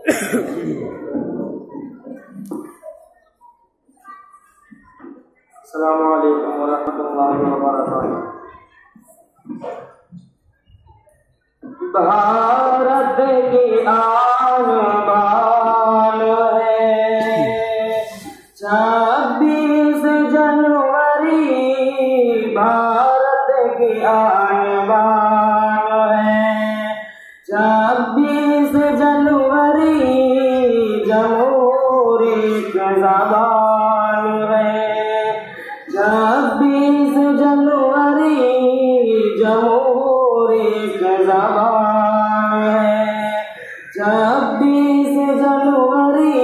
अस्सलामु अलैकुम वरहमतुल्लाहि वबरकातुहू। भारत की आन बान है, 26 जनवरी भारत की आन बान है। 26 जनवरी जमहूरी की ज़बान है। 26 जनवरी जमहूरी की ज़बान है। 26 जनवरी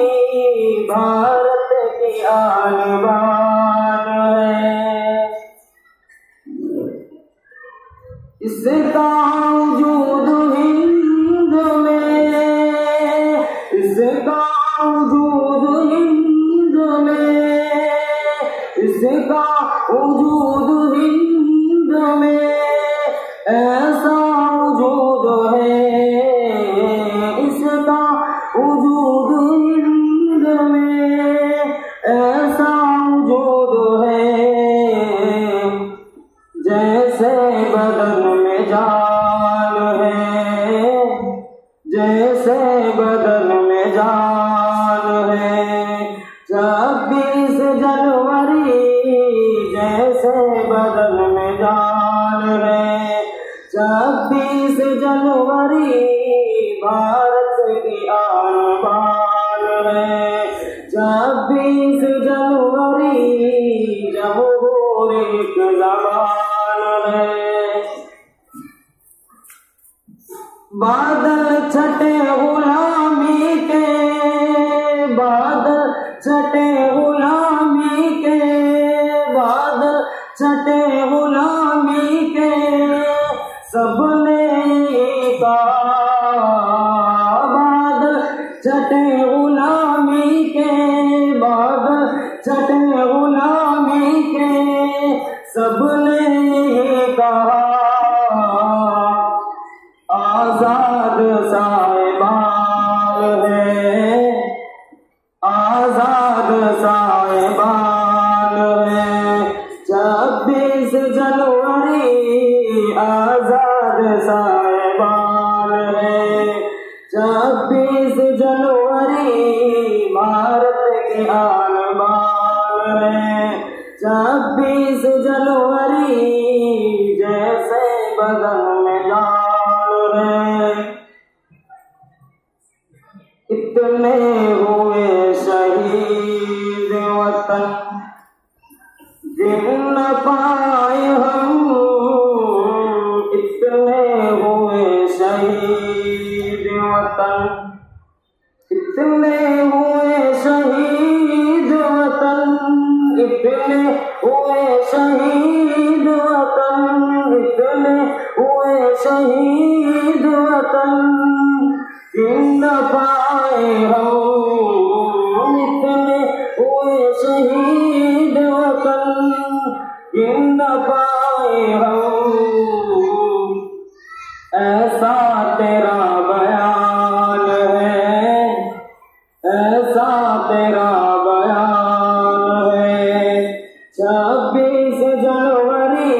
भारत की आन बान है। इसका वजूद हिंद में, इसका वजूद हिंद में, इसका वजूद हिंद में ऐसा वजूद है। इसका वजूद हिंद में ऐसा वजूद है, जैसे बदन में जान है, जैसे बदन में जान है। 26 जनवरी जैसे बदन में जान है। 26 जनवरी भारत की आन बान है। 26 जनवरी जमहूरी की ज़बान है। बादल छटे गुलामी के, बादल छटे गुलामी के, बादल छटे गुलामी के, सबने कहा। बादल छटे गुलामी के, बादल छटे गुलामी के, सबने कहा आजाद साहिबान है, आजाद साहिबान है। 26 जनवरी आजाद साहिबान है। 26 जनवरी भारत की आन बान है। 26 जनवरी जैसे बदन में जान है। इतने हुए शहीद वतन गिन न पाए हम। इतने हुए शहीद वतन, इतने हुए शहीद वतन, इतने हुए शहीद वतन, इतने हुए शहीद वतन गिन न पाए हम। इतने हुए शहीद वतन गिन न पाए हम। ऐसा तेरा बयान है, ऐसा तेरा बयान है। 26 जनवरी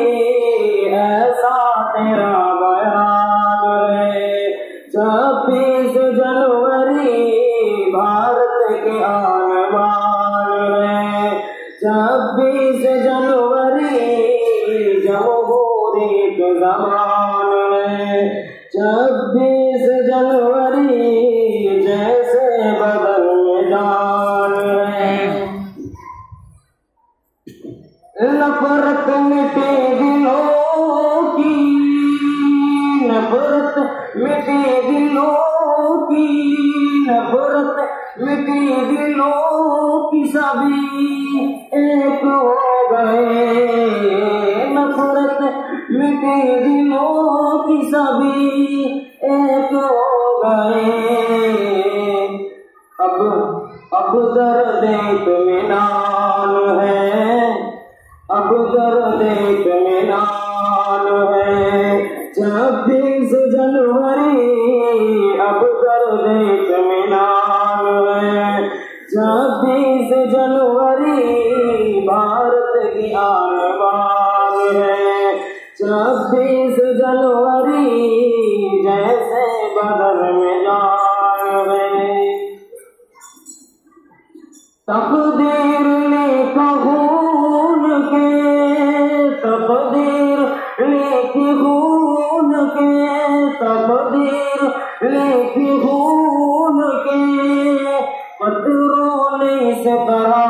ऐसा तेरा बयान है। 26 जनवरी भारत की आन बान है। 26 जनवरी जमहूरी की ज़बान है। 26 जनवरी जैसे बदन में जान है। नफरत मिटे दिलों की, नफरत मिटे दिलों की, नफरत मिटे दिलों की, सभी एक हो गए। नफरत मिटे दिलों की, सभी एक हो गए। अब दर्द इत्मीनान है, अब दर्द इत्मीनान है। 26 जनवरी अब दर्द इत्मीनान 26 जनवरी भारत की आन बान है। 26 जनवरी जैसे बदन में जान है। तकदीर लिखा खून के, तकदीर लिखी खून के, तकदीर लिखी खून के, पत्थरों ने इस तरह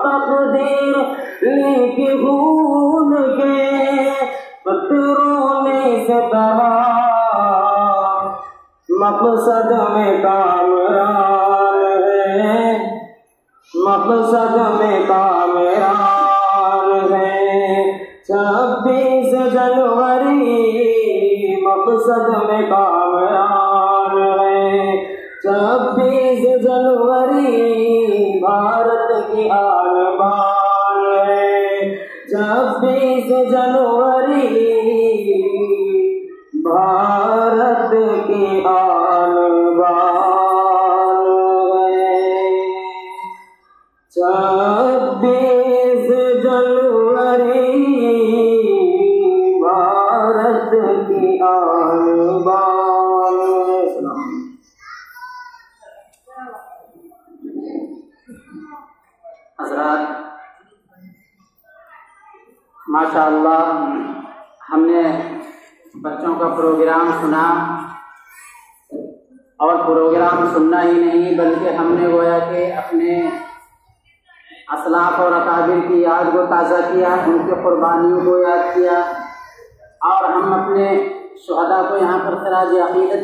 तकदीर लिखी खून के, पत्थरों ने इस तरह मकसद में कामयान है, मकसद में कामयान है। 26 जनवरी मकसद में कामयान है। 26 जनवरी भारत की आन बान है। 26 जनवरी भारत की आन बान है। 26 जनवरी भारत की आन बान है। हज़रात, माशाअल्लाह हमने बच्चों का प्रोग्राम सुना, और प्रोग्राम सुनना ही नहीं बल्कि हमने गोया कि अपने असलाफ और अकाबिर की याद को ताज़ा किया, उनके कुर्बानियों को याद किया, और हम अपने शुहदा को यहाँ पर खराज अक़ीदत